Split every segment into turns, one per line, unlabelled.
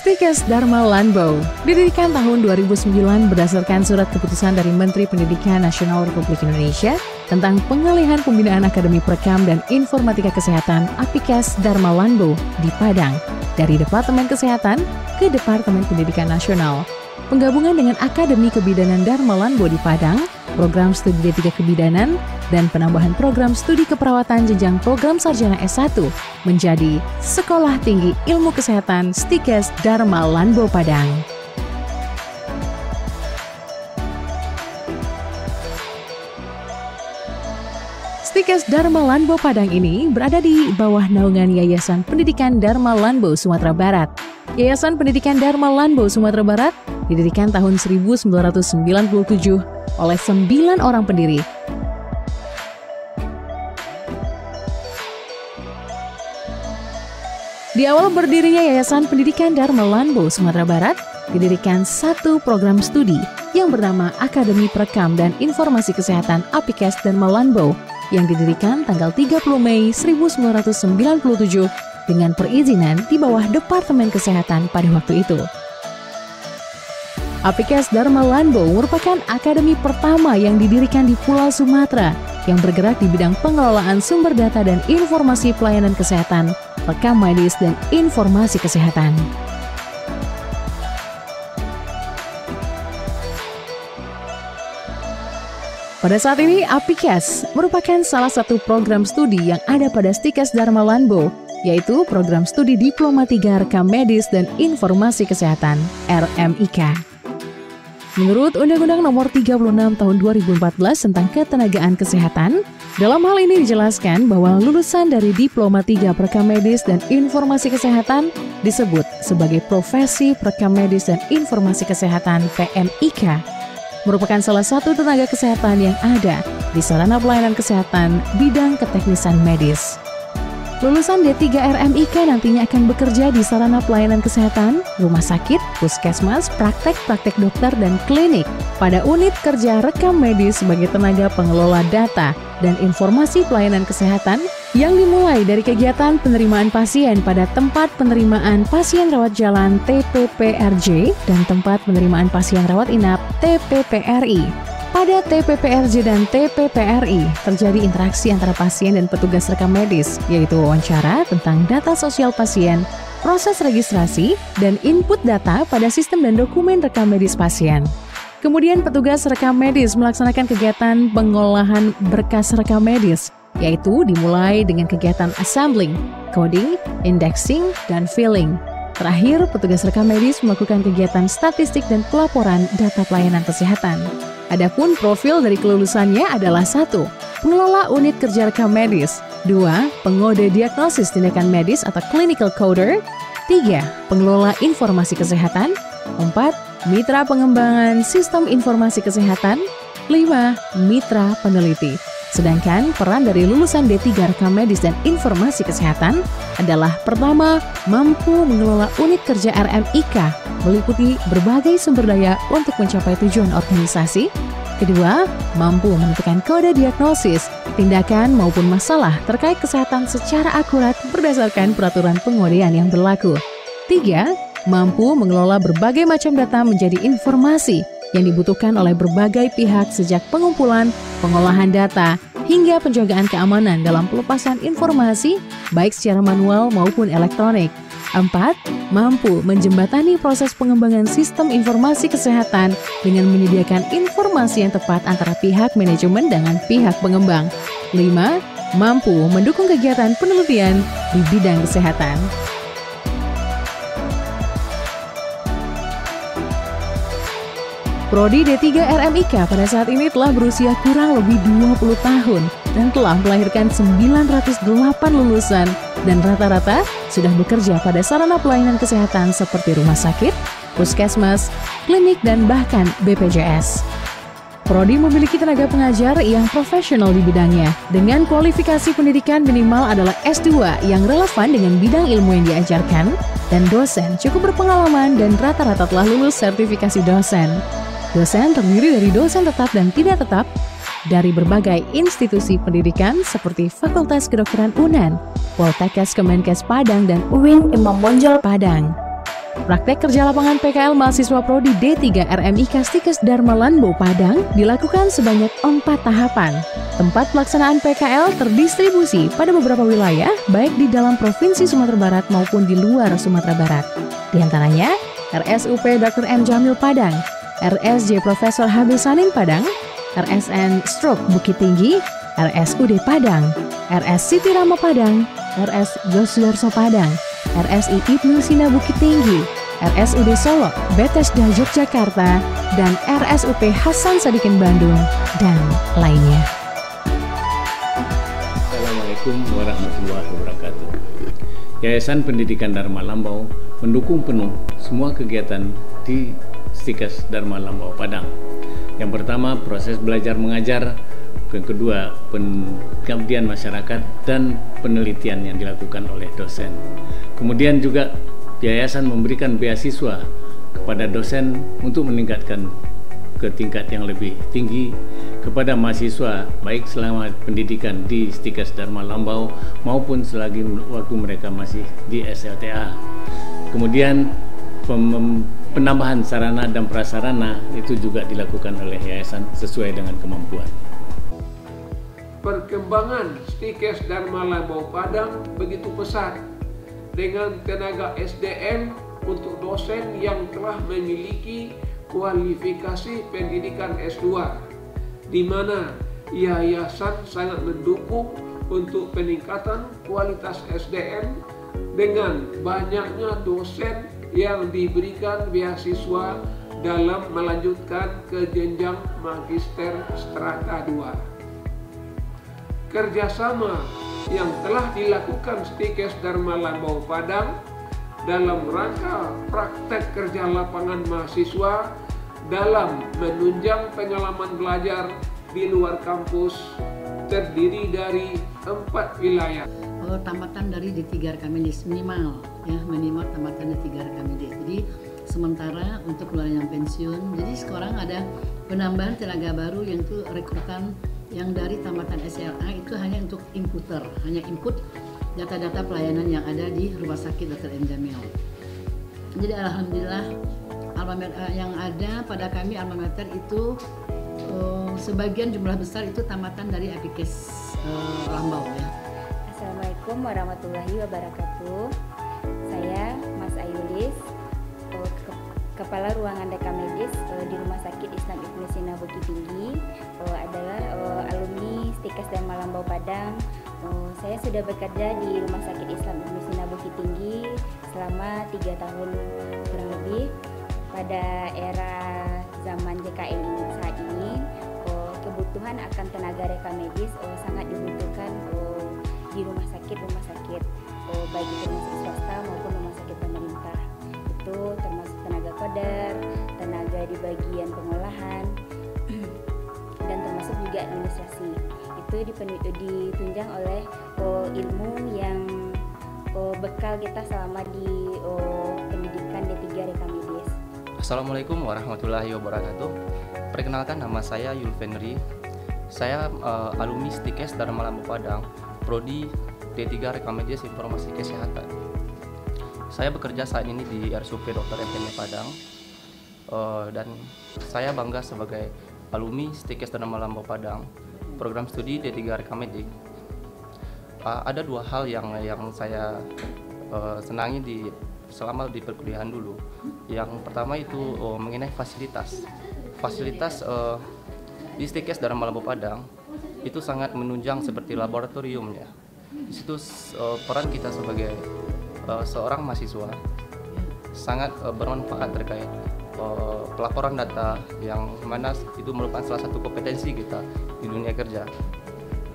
Stikes Dharma Lanbo didirikan tahun 2009 berdasarkan surat keputusan dari Menteri Pendidikan Nasional Republik Indonesia tentang pengalihan pembinaan Akademi Perekam dan Informatika Kesehatan Apikes Dharma Lanbo di Padang dari Departemen Kesehatan ke Departemen Pendidikan Nasional. Penggabungan dengan Akademi Kebidanan Dharma Lanbo di Padang, program studi D3 Kebidanan, dan penambahan program studi keperawatan jenjang program sarjana S1 menjadi Sekolah Tinggi Ilmu Kesehatan Stikes Dharma Lanbo Padang. Stikes Dharma Lanbo Padang ini berada di bawah naungan Yayasan Pendidikan Dharma Lanbo Sumatera Barat. Yayasan Pendidikan Dharma Lanbo Sumatera Barat didirikan tahun 1997 oleh 9 orang pendiri. Di awal berdirinya Yayasan Pendidikan Dharma Lanbo Sumatera Barat, didirikan satu program studi yang bernama Akademi Perekam dan Informasi Kesehatan Apikes Dharma Lanbo yang didirikan tanggal 30 Mei 1997 dengan perizinan di bawah Departemen Kesehatan pada waktu itu. Apikes Dharma Lanbo merupakan akademi pertama yang didirikan di Pulau Sumatera yang bergerak di bidang pengelolaan sumber data dan informasi pelayanan kesehatan, rekam medis, dan informasi kesehatan. Pada saat ini, Apikes merupakan salah satu program studi yang ada pada Stikes Dharma Lanbo, yaitu program studi Diploma 3 Rekam Medis dan Informasi Kesehatan, RMIK. Menurut Undang-Undang Nomor 36 Tahun 2014 tentang Ketenagaan Kesehatan, dalam hal ini dijelaskan bahwa lulusan dari Diploma 3 Perekam Medis dan Informasi Kesehatan disebut sebagai profesi Perekam Medis dan Informasi Kesehatan (PMIK), merupakan salah satu tenaga kesehatan yang ada di sarana pelayanan kesehatan bidang keteknisan medis. Lulusan D3 RMIK nantinya akan bekerja di sarana pelayanan kesehatan, rumah sakit, puskesmas, praktek dokter, dan klinik pada unit kerja rekam medis sebagai tenaga pengelola data dan informasi pelayanan kesehatan yang dimulai dari kegiatan penerimaan pasien pada tempat penerimaan pasien rawat jalan TPPRJ dan tempat penerimaan pasien rawat inap TPPRI. Pada TPPRJ dan TPPRI, terjadi interaksi antara pasien dan petugas rekam medis, yaitu wawancara tentang data sosial pasien, proses registrasi, dan input data pada sistem dan dokumen rekam medis pasien. Kemudian petugas rekam medis melaksanakan kegiatan pengolahan berkas rekam medis, yaitu dimulai dengan kegiatan assembling, coding, indexing, dan filling. Terakhir, petugas rekam medis melakukan kegiatan statistik dan pelaporan data pelayanan kesehatan. Adapun profil dari kelulusannya adalah 1. Pengelola unit kerja rekam medis, 2. Pengode diagnosis tindakan medis atau clinical coder, 3. Pengelola informasi kesehatan, 4. Mitra pengembangan sistem informasi kesehatan, 5. Mitra peneliti. Sedangkan peran dari lulusan D3 Rekam Medis dan Informasi Kesehatan adalah pertama, mampu mengelola unit kerja RMIK, meliputi berbagai sumber daya untuk mencapai tujuan organisasi. Kedua, mampu menentukan kode diagnosis, tindakan maupun masalah terkait kesehatan secara akurat berdasarkan peraturan pengodean yang berlaku. 3. Mampu mengelola berbagai macam data menjadi informasi yang dibutuhkan oleh berbagai pihak sejak pengumpulan, pengolahan data, hingga penjagaan keamanan dalam pelepasan informasi baik secara manual maupun elektronik. 4. Mampu menjembatani proses pengembangan sistem informasi kesehatan dengan menyediakan informasi yang tepat antara pihak manajemen dengan pihak pengembang. 5. Mampu mendukung kegiatan penelitian di bidang kesehatan. Prodi D3 RMIK pada saat ini telah berusia kurang lebih 20 tahun dan telah melahirkan 908 lulusan dan rata-rata sudah bekerja pada sarana pelayanan kesehatan seperti rumah sakit, puskesmas, klinik, dan bahkan BPJS. Prodi memiliki tenaga pengajar yang profesional di bidangnya dengan kualifikasi pendidikan minimal adalah S2 yang relevan dengan bidang ilmu yang diajarkan dan dosen cukup berpengalaman dan rata-rata telah lulus sertifikasi dosen. Dosen terdiri dari dosen tetap dan tidak tetap dari berbagai institusi pendidikan seperti Fakultas Kedokteran UNAN, Poltekkes Kemenkes Padang, dan UIN Imam Bonjol Padang. Praktek kerja lapangan PKL mahasiswa Prodi D3 RMIK Stikes Dharma Lanbo Padang dilakukan sebanyak 4 tahapan. Tempat pelaksanaan PKL terdistribusi pada beberapa wilayah, baik di dalam Provinsi Sumatera Barat maupun di luar Sumatera Barat. Di antaranya, RSUP Dr. M. Jamil Padang, RSJ Profesor HB Sanin Padang, RSN Stroke Bukit Tinggi, RSUD Padang, RS Siti Rama Padang, RS Yosdarso Padang, RSI Ibnu Sina Bukit Tinggi, RSUD Solo, Bethesda Yogyakarta, dan RSUP Hasan Sadikin Bandung, dan lainnya.
Assalamualaikum warahmatullahi wabarakatuh. Yayasan Pendidikan Dharma Lambau mendukung penuh semua kegiatan di Stikes Dharma Lambau Padang. Yang pertama, proses belajar mengajar. Yang kedua, pengabdian masyarakat dan penelitian yang dilakukan oleh dosen. Kemudian juga yayasan memberikan beasiswa kepada dosen untuk meningkatkan ke tingkat yang lebih tinggi kepada mahasiswa, baik selama pendidikan di Stikes Dharma Lambau maupun selagi waktu mereka masih di SLTA. Kemudian penambahan sarana dan prasarana itu juga dilakukan oleh yayasan sesuai dengan kemampuan.
Perkembangan Stikes Dharma Lambau Padang begitu pesat dengan tenaga SDM untuk dosen yang telah memiliki kualifikasi pendidikan S2, di mana yayasan sangat mendukung untuk peningkatan kualitas SDM dengan banyaknya dosen yang diberikan beasiswa dalam melanjutkan ke jenjang magister strata 2. Kerjasama yang telah dilakukan Stikes Dharma Lambau Padang dalam rangka praktek kerja lapangan mahasiswa dalam menunjang pengalaman belajar di luar kampus terdiri dari 4 wilayah.
Tamatan dari D3 Rekamedis minimal tamatan D3 Rekamedis. Jadi sementara untuk keluarga yang pensiun, jadi sekarang ada penambahan tenaga baru yang itu rekrutan yang dari tamatan SLA itu hanya untuk inputer, hanya input data-data pelayanan yang ada di Rumah Sakit Dr. M. Jamil. Jadi alhamdulillah yang ada pada kami alma mater itu sebagian jumlah besar itu tamatan dari Apikes Lambau ya.
Assalamualaikum warahmatullahi wabarakatuh. Saya Mas Ayulis, Kepala Ruangan Rekamedis di Rumah Sakit Islam Ibnu Sina Bukit Tinggi, adalah alumni Stikes Dharma Lambau Padang. Saya sudah bekerja di Rumah Sakit Islam Ibnu Sina Bukit Tinggi selama 3 tahun kurang lebih. Pada era zaman JKN saat ini, kebutuhan akan tenaga rekamedis sangat dibutuhkan di rumah sakit baik itu rumah sakit swasta maupun rumah sakit pemerintah. Itu termasuk tenaga koder, tenaga di bagian pengolahan, dan termasuk juga administrasi. Itu ditunjang oleh ilmu yang bekal kita selama di pendidikan D3 Rekamedis.
Assalamualaikum warahmatullahi wabarakatuh. Perkenalkan, nama saya Yulvenri. Saya alumni Stikes Dharma Lambau Padang, Prodi D3 Rekamedis Informasi Kesehatan. Saya bekerja saat ini di RSUP Dr. M. Padang, dan saya bangga sebagai alumni Stikes Dharma Lambau Padang, program studi D3 Rekamedik. Ada 2 hal yang saya senangi selama di perkuliahan dulu. Yang pertama itu mengenai fasilitas di Stikes Dharma Lambau Padang itu sangat menunjang seperti laboratoriumnya. Di situ peran kita sebagai seorang mahasiswa sangat bermanfaat terkait pelaporan data yang mana itu merupakan salah satu kompetensi kita di dunia kerja.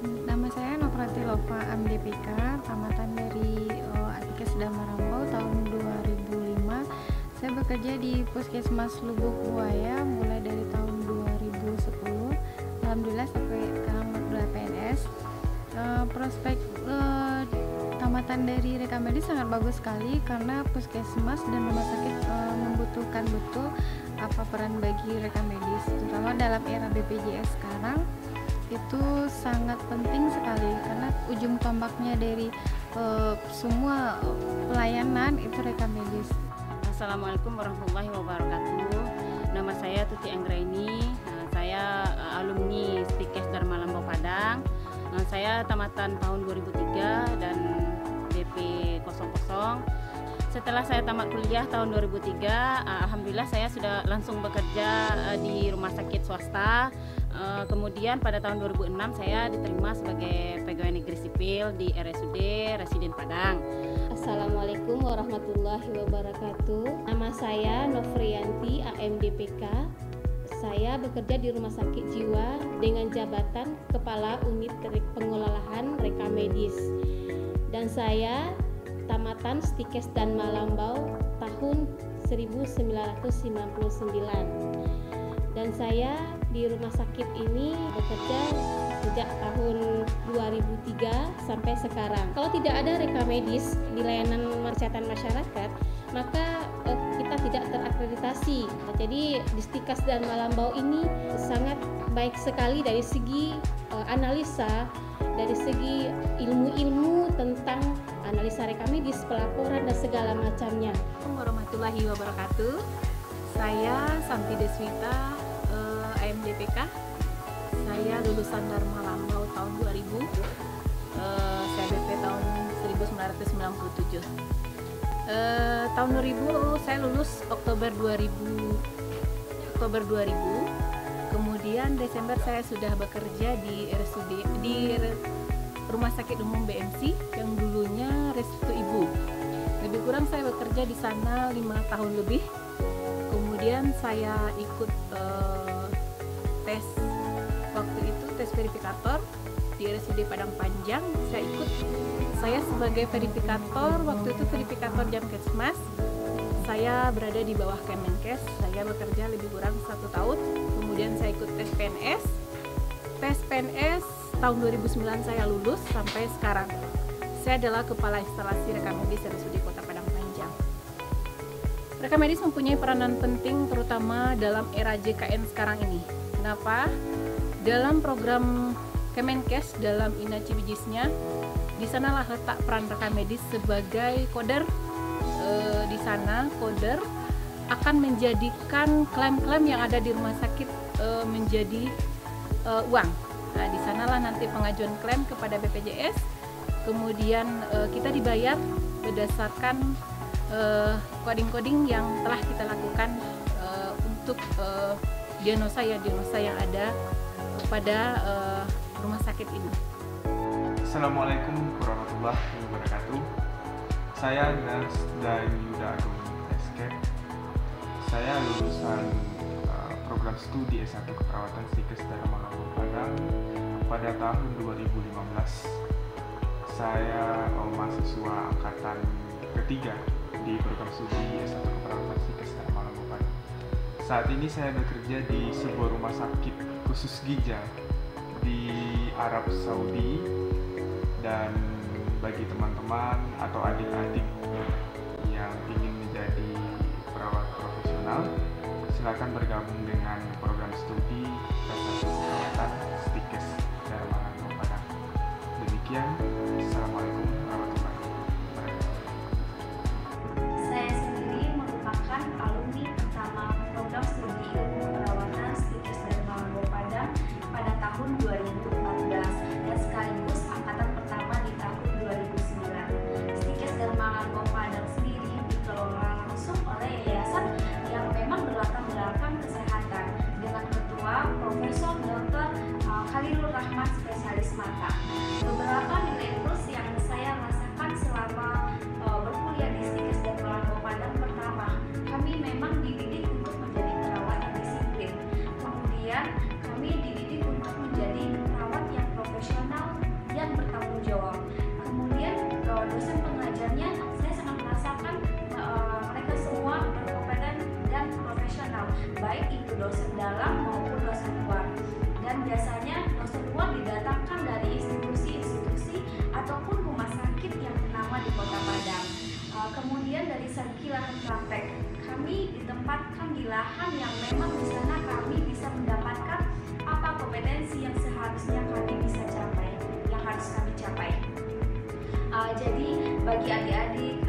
Nama saya Nofrati Lova MDPK, tamatan dari Apikes Dharma Lambau tahun 2005. Saya bekerja di Puskesmas Lubuk Buaya mulai dari tahun 2010. Alhamdulillah sampai sekarang sudah PNS. Prospek tamatan dari Rekamedis sangat bagus sekali karena puskesmas dan rumah sakit membutuhkan betul apa peran bagi Rekamedis, terutama dalam era BPJS sekarang itu sangat penting sekali karena ujung tombaknya dari semua pelayanan itu Rekamedis.
Assalamualaikum warahmatullahi wabarakatuh. Nama saya Tuti Anggraini. Saya alumni STIKES Dharma Lambau Padang. Saya tamatan tahun 2003 dan DP 00. Setelah saya tamat kuliah tahun 2003, alhamdulillah saya sudah langsung bekerja di rumah sakit swasta. Kemudian pada tahun 2006 saya diterima sebagai pegawai negeri sipil di RSUD Residen Padang.
Assalamualaikum warahmatullahi wabarakatuh. Nama saya Novrianti, AMDPK. Saya bekerja di Rumah Sakit Jiwa dengan jabatan Kepala Unit Pengelolaan Reka Medis. Dan saya tamatan STIKES Dharma Lambau tahun 1999. Dan saya di rumah sakit ini bekerja sejak tahun 2003 sampai sekarang. Kalau tidak ada reka medis di layanan kesehatan masyarakat, maka kita tidak terakreditasi. Jadi di STIKES Dharma Lambau ini sangat baik sekali dari segi analisa, dari segi ilmu-ilmu tentang analisa reka medis, pelaporan dan segala macamnya.
Assalamualaikum warahmatullahi wabarakatuh. Saya Santi Deswita, AMDPK. Saya lulusan Dharma Lambau tahun 2000. Saya BP tahun 1997. Tahun 2000 saya lulus Oktober 2000. Kemudian Desember saya sudah bekerja di RSUD, di Rumah Sakit Umum BMC yang dulunya Restu Ibu. Lebih kurang saya bekerja di sana 5 tahun lebih. Kemudian saya ikut tes, waktu itu tes verifikator di RSUD Padang Panjang. Saya sebagai verifikator, waktu itu verifikator Jamkesmas. Saya berada di bawah Kemenkes. Saya bekerja lebih kurang 1 tahun. Kemudian saya ikut tes PNS. Tes PNS tahun 2009 saya lulus sampai sekarang. Saya adalah Kepala Instalasi Reka Medis RSUD Kota Padang Panjang. Reka medis mempunyai peranan penting terutama dalam era JKN sekarang ini. Kenapa? Dalam program Kemenkes, dalam Inaci Bijisnya, di sanalah letak peran reka medis sebagai koder. Di sana koder akan menjadikan klaim-klaim yang ada di rumah sakit menjadi uang. Nah, di sanalah nanti pengajuan klaim kepada BPJS. Kemudian kita dibayar berdasarkan coding-coding yang telah kita lakukan untuk diagnosa yang ada pada rumah sakit ini.
Assalamualaikum warahmatullahi wabarakatuh. Saya Nasda Yuda Agung SK. Saya lulusan program studi S1 Keperawatan STIKES Dharma Lambau Padang pada tahun 2015. Saya mahasiswa angkatan ketiga di program studi S1 Keperawatan STIKES Dharma Lambau Padang. Saat ini saya bekerja di sebuah rumah sakit khusus ginjal di Arab Saudi, dan bagi teman-teman atau adik-adik yang ingin menjadi perawat profesional, silakan bergabung dengan program studi S1 Keperawatan STIKES Dharma Lambau Padang. Demikian, Assalamualaikum warahmatullahi wabarakatuh.
Saya sendiri merupakan alumni pertama program studi ilmu perawatan STIKES Dharma Lambau Padang pada tahun 2014 dan sekaligus angkatan pertama di tahun 2009. STIKES Dharma Lambau Padang sendiri dikelola langsung oleh yayasan yang memang berlatar belakang kesehatan dengan ketua Profesor Dr. Khalilur Rahman, spesialis mata. Beberapa nilai plus yang saya rasakan selama berkuliah di STIKES Dharma Lambau Padang, pertama, kami memang dididik untuk menjadi perawat yang disiplin. Kemudian kami dididik untuk menjadi perawat yang profesional yang bertanggung jawab. Kemudian dosen pengajarnya saya sangat merasakan mereka semua berkompeten dan profesional, baik itu dosen dalam maupun dosen luar. Dan biasanya dosen luar didatangkan dari institusi-institusi ataupun rumah sakit yang ternama di Kota Padang. Kemudian dari segi lahan praktek, kami ditempatkan di lahan yang memang di sana kami bisa mendapatkan apa kompetensi yang seharusnya kami bisa capai, yang harus kami capai. Jadi bagi adik-adik